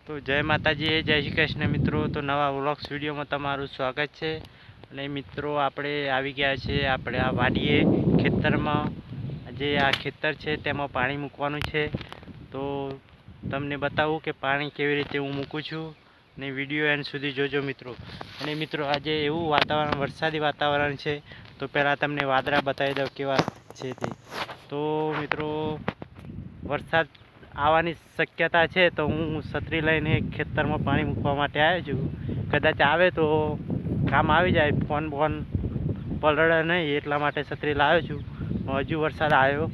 તો જય માતાજી, જય શ્રી કૃષ્ણ મિત્રો। તો નવા વ્લોગ્સ વિડીયોમાં તમારું સ્વાગત છે। અને મિત્રો આપણે આવી ગયા છે આપણે આ વાડીએ ખેતરમાં। જે આ ખેતર છે તેમાં પાણી મૂકવાનું છે। તો તમને બતાવું કે પાણી કેવી રીતે હું મૂકું છું અને વિડીયો એન્ડ સુધી જોજો મિત્રો। અને મિત્રો આજે એવું વાતાવરણ વરસાદી વાતાવરણ છે। તો પહેલાં તમને વાદળા બતાવી દઉં કેવા છે તે। તો મિત્રો વરસાદ આવવાની શક્યતા છે, તો હું છત્રી લઈને ખેતરમાં પાણી મૂકવા માટે આવ્યો છું। કદાચ આવે તો કામ આવી જાય, ફોન પલળે નહીં એટલા માટે છત્રી લાવ્યો છું। હજુ વરસાદ આવ્યો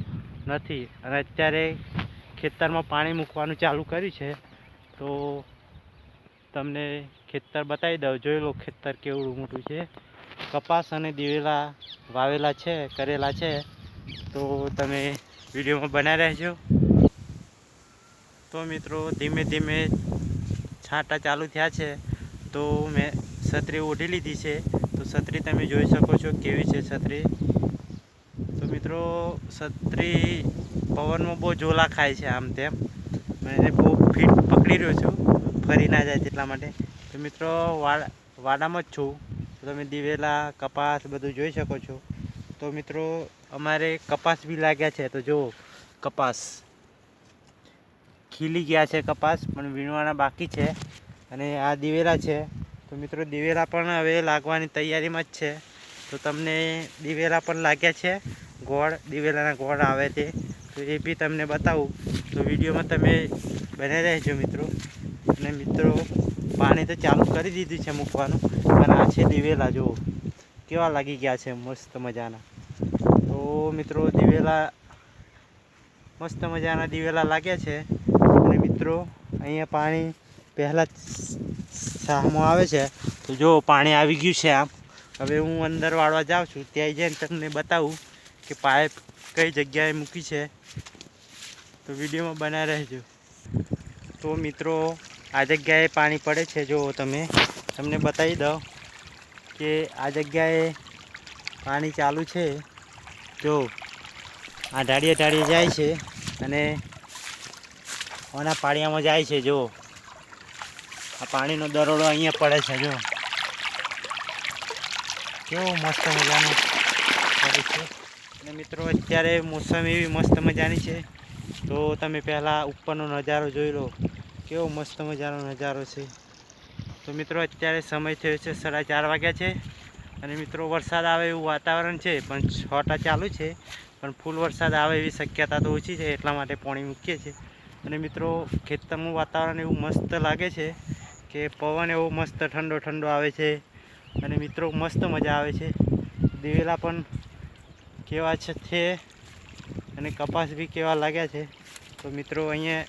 નથી અને અત્યારે ખેતરમાં પાણી મૂકવાનું ચાલુ કર્યું છે। તો તમને ખેતર બતાવી દઉં, જોઈ લો ખેતર કેવડું મોટું છે। કપાસ અને દિવેલા વાવેલા છે, કરેલા છે। તો તમે વિડીયોમાં બનાવી રહેજો। તો મિત્રો ધીમે ધીમે છાંટા ચાલુ થયા છે। તો મેં છત્રી ઓઢી લીધી છે। તો છત્રી તમે જોઈ શકો છો કેવી છે છત્રી। તો મિત્રો છત્રી પવનમાં બહુ ઝોલા ખાય છે આમ તેમ, એને બહુ ફીટ પકડી રહ્યો છું, ફરી ના જાય તેટલા માટે। તો મિત્રો વાડામાં જ છું, તો તમે દિવેલા કપાસ બધું જોઈ શકો છો। તો મિત્રો અમારે કપાસ બી લાગ્યા છે। તો જુઓ કપાસ ખીલી ગયા છે, કપાસ પણ વીણવાના બાકી છે। અને આ દિવેલા છે। તો મિત્રો દિવેલા પણ હવે લાગવાની તૈયારીમાં જ છે। તો તમને દિવેલા પણ લાગ્યા છે, ગોળ દિવેલાના ગોળ આવે તે, તો એ બી તમને બતાવું। તો વિડીયોમાં તમે બને રહેજો મિત્રો। અને મિત્રો પાણી તો ચાલુ કરી દીધું છે મૂકવાનું, અને આ છે દિવેલા, જુઓ કેવા લાગી ગયા છે મસ્ત મજાના। તો મિત્રો દિવેલા મસ્ત મજાના દિવેલા લાગ્યા છે। અને મિત્રો અહીંયા પાણી પહેલાં શાહમાં આવે છે। તો જો પાણી આવી ગયું છે આમ। હવે હું અંદર વાળવા જાઉં છું, ત્યાં જઈને તમને બતાવું કે પાઇપ કઈ જગ્યાએ મૂકી છે। તો વિડીયોમાં બનાવી રહેજો। તો મિત્રો આ જગ્યાએ પાણી પડે છે, જો તમને બતાવી દઉં કે આ જગ્યાએ પાણી ચાલુ છે। જો આ ઢાળીએ ઢાળીએ જાય છે અને આના પાળિયામાં જાય છે। જો આ પાણીનો દરોડો અહીંયા પડે છે, જો કેવો મસ્ત મજાનો પડે છે। અને મિત્રો અત્યારે મોસમ એવી મસ્ત મજાની છે। તો તમે પહેલાં ઉપરનો નજારો જોઈ લો, કેવો મસ્ત મજાનો નજારો છે। તો મિત્રો અત્યારે સમય થયો છે 4:30 વાગ્યા છે। અને મિત્રો વરસાદ આવે એવું વાતાવરણ છે, પણ છાંટા ચાલુ છે, પણ ફૂલ વરસાદ આવે એવી શક્યતા તો ઓછી છે, એટલા માટે પાણી મૂકીએ છીએ। અને મિત્રો ખેતરનું વાતાવરણ એવું મસ્ત લાગે છે કે પવન એવો મસ્ત ઠંડો ઠંડો આવે છે, અને મિત્રો મસ્ત મજા આવે છે। દિવેલા પણ કેવા છે અને કપાસ બી કેવા લાગ્યા છે। તો મિત્રો અહીંયા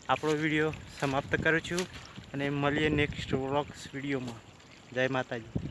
આપણો વિડીયો સમાપ્ત કરું છું, અને મળીએ નેક્સ્ટ વ્લોગ્સ વિડીયોમાં। જય માતાજી।